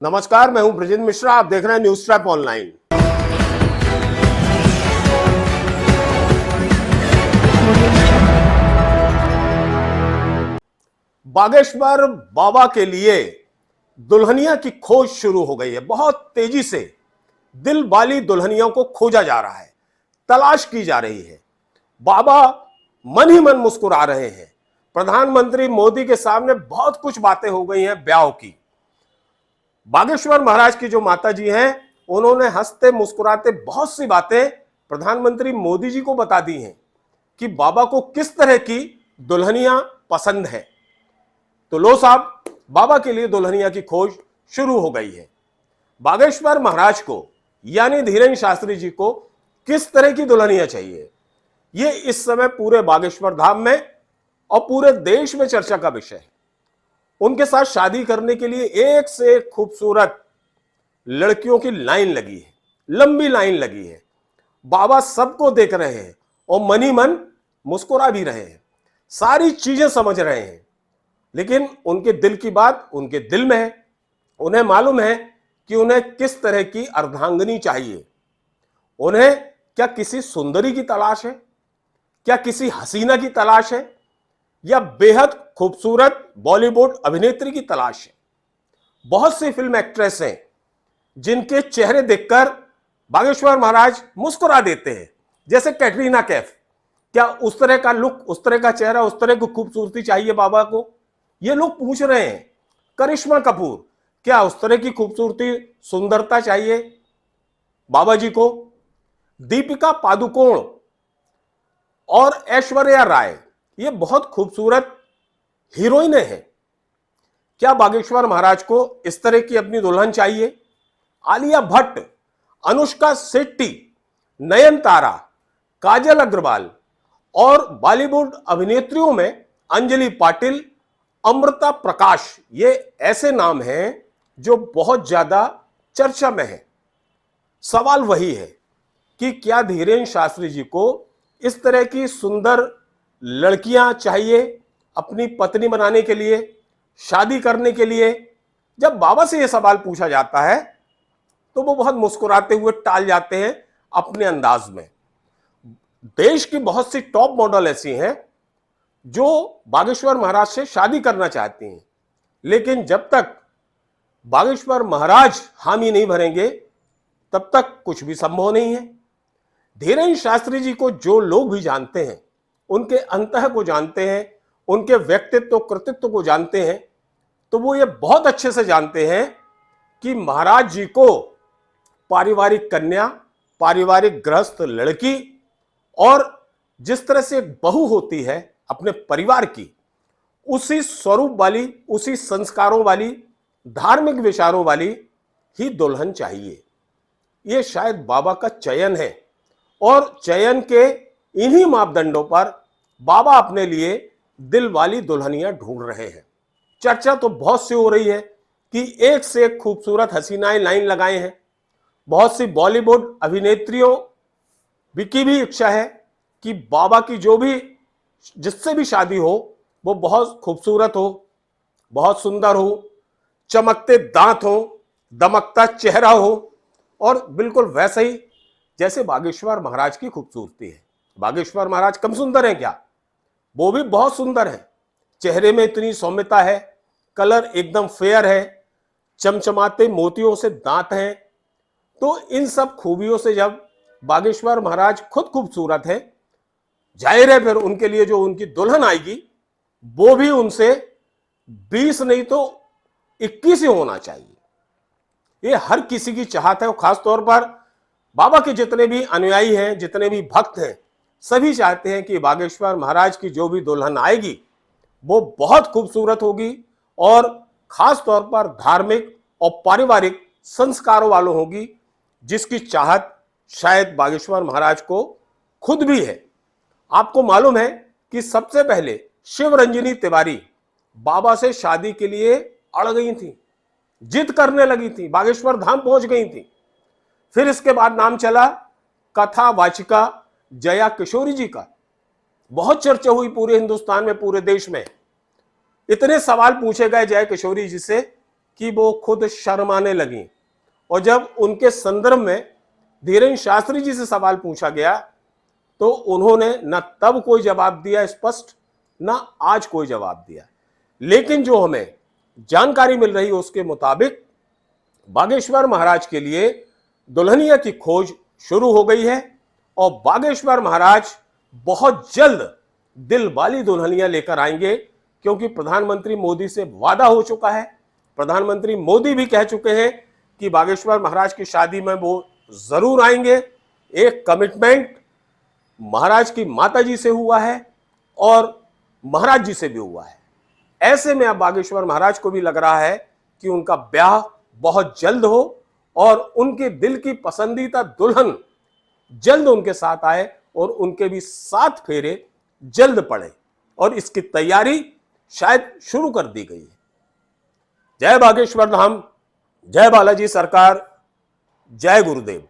नमस्कार, मैं हूं ब्रजेंद्र मिश्रा। आप देख रहे हैं न्यूज ट्रैप ऑनलाइन। बागेश्वर बाबा के लिए दुल्हनिया की खोज शुरू हो गई है। बहुत तेजी से दिल वाली दुल्हनियों को खोजा जा रहा है, तलाश की जा रही है। बाबा मन ही मन मुस्कुरा रहे हैं। प्रधानमंत्री मोदी के सामने बहुत कुछ बातें हो गई हैं ब्याह की। बागेश्वर महाराज की जो माता जी हैं, उन्होंने हंसते मुस्कुराते बहुत सी बातें प्रधानमंत्री मोदी जी को बता दी हैं कि बाबा को किस तरह की दुल्हनिया पसंद है। तो लो साहब, बाबा के लिए दुल्हनिया की खोज शुरू हो गई है। बागेश्वर महाराज को यानी धीरेन्द्र शास्त्री जी को किस तरह की दुल्हनिया चाहिए, ये इस समय पूरे बागेश्वर धाम में और पूरे देश में चर्चा का विषय है। उनके साथ शादी करने के लिए एक से एक खूबसूरत लड़कियों की लाइन लगी है, लंबी लाइन लगी है। बाबा सबको देख रहे हैं और मन ही मन मुस्कुरा भी रहे हैं, सारी चीजें समझ रहे हैं। लेकिन उनके दिल की बात उनके दिल में है। उन्हें मालूम है कि उन्हें किस तरह की अर्धांगिनी चाहिए। उन्हें क्या किसी सुंदरी की तलाश है, क्या किसी हसीना की तलाश है, या बेहद खूबसूरत बॉलीवुड अभिनेत्री की तलाश है। बहुत सी फिल्म एक्ट्रेस हैं जिनके चेहरे देखकर बागेश्वर महाराज मुस्कुरा देते हैं, जैसे कैटरीना कैफ। क्या उस तरह का लुक, उस तरह का चेहरा, उस तरह की खूबसूरती चाहिए बाबा को? ये लोग पूछ रहे हैं। करिश्मा कपूर, क्या उस तरह की खूबसूरती, सुंदरता चाहिए बाबा जी को? दीपिका पादुकोण और ऐश्वर्या राय, ये बहुत खूबसूरत हीरोइनें हैं। क्या बागेश्वर महाराज को इस तरह की अपनी दुल्हन चाहिए? आलिया भट्ट, अनुष्का शेट्टी, नयनतारा, काजल अग्रवाल और बॉलीवुड अभिनेत्रियों में अंजलि पाटिल, अमृता प्रकाश, ये ऐसे नाम हैं जो बहुत ज्यादा चर्चा में हैं। सवाल वही है कि क्या धीरेन्द्र शास्त्री जी को इस तरह की सुंदर लड़कियां चाहिए अपनी पत्नी बनाने के लिए, शादी करने के लिए? जब बाबा से यह सवाल पूछा जाता है तो वो बहुत मुस्कुराते हुए टाल जाते हैं अपने अंदाज में। देश की बहुत सी टॉप मॉडल ऐसी हैं जो बागेश्वर महाराज से शादी करना चाहती हैं, लेकिन जब तक बागेश्वर महाराज हामी नहीं भरेंगे तब तक कुछ भी संभव नहीं है। धीरेन्द्र शास्त्री जी को जो लोग भी जानते हैं, उनके अंतः को जानते हैं, उनके व्यक्तित्व कृतित्व को जानते हैं, तो वो ये बहुत अच्छे से जानते हैं कि महाराज जी को पारिवारिक कन्या, पारिवारिक गृहस्थ लड़की और जिस तरह से एक बहू होती है अपने परिवार की, उसी स्वरूप वाली, उसी संस्कारों वाली, धार्मिक विचारों वाली ही दुल्हन चाहिए। ये शायद बाबा का चयन है और चयन के इन्हीं मापदंडों पर बाबा अपने लिए दिल वाली दुल्हनियां ढूंढ रहे हैं। चर्चा तो बहुत सी हो रही है कि एक से एक खूबसूरत हसीनाएं लाइन लगाए हैं। बहुत सी बॉलीवुड अभिनेत्रियों की भी इच्छा है कि बाबा की जो भी, जिससे भी शादी हो वो बहुत खूबसूरत हो, बहुत सुंदर हो, चमकते दांत हो, दमकता चेहरा हो और बिल्कुल वैसे ही जैसे बागेश्वर महाराज की खूबसूरती है। बागेश्वर महाराज कम सुंदर हैं क्या? वो भी बहुत सुंदर है। चेहरे में इतनी सौम्यता है, कलर एकदम फेयर है, चमचमाते मोतियों से दांत हैं। तो इन सब खूबियों से जब बागेश्वर महाराज खुद खूबसूरत है, जाहिर है फिर उनके लिए जो उनकी दुल्हन आएगी वो भी उनसे 20 नहीं तो 21 ही होना चाहिए। ये हर किसी की चाहत है और खास तौर पर बाबा के जितने भी अनुयायी हैं, जितने भी भक्त हैं, सभी चाहते हैं कि बागेश्वर महाराज की जो भी दुल्हन आएगी वो बहुत खूबसूरत होगी और खास तौर पर धार्मिक और पारिवारिक संस्कारों वालों होगी, जिसकी चाहत शायद बागेश्वर महाराज को खुद भी है। आपको मालूम है कि सबसे पहले शिवरंजनी तिवारी बाबा से शादी के लिए अड़ गई थी, जिद करने लगी थी, बागेश्वर धाम पहुंच गई थी। फिर इसके बाद नाम चला कथा वाचिका जया किशोरी जी का। बहुत चर्चा हुई पूरे हिंदुस्तान में, पूरे देश में। इतने सवाल पूछे गए जया किशोरी जी से कि वो खुद शर्माने लगी। और जब उनके संदर्भ में धीरेन्द्र शास्त्री जी से सवाल पूछा गया तो उन्होंने न तब कोई जवाब दिया स्पष्ट, न आज कोई जवाब दिया। लेकिन जो हमें जानकारी मिल रही है उसके मुताबिक बागेश्वर महाराज के लिए दुल्हनिया की खोज शुरू हो गई है और बागेश्वर महाराज बहुत जल्द दिल वाली दुल्हनिया लेकर आएंगे, क्योंकि प्रधानमंत्री मोदी से वादा हो चुका है। प्रधानमंत्री मोदी भी कह चुके हैं कि बागेश्वर महाराज की शादी में वो जरूर आएंगे। एक कमिटमेंट महाराज की माता जी से हुआ है और महाराज जी से भी हुआ है। ऐसे में अब बागेश्वर महाराज को भी लग रहा है कि उनका ब्याह बहुत जल्द हो और उनके दिल की पसंदीदा दुल्हन जल्द उनके साथ आए और उनके भी 7 फेरे जल्द पड़े, और इसकी तैयारी शायद शुरू कर दी गई है। जय बागेश्वर धाम, जय बालाजी सरकार, जय गुरुदेव।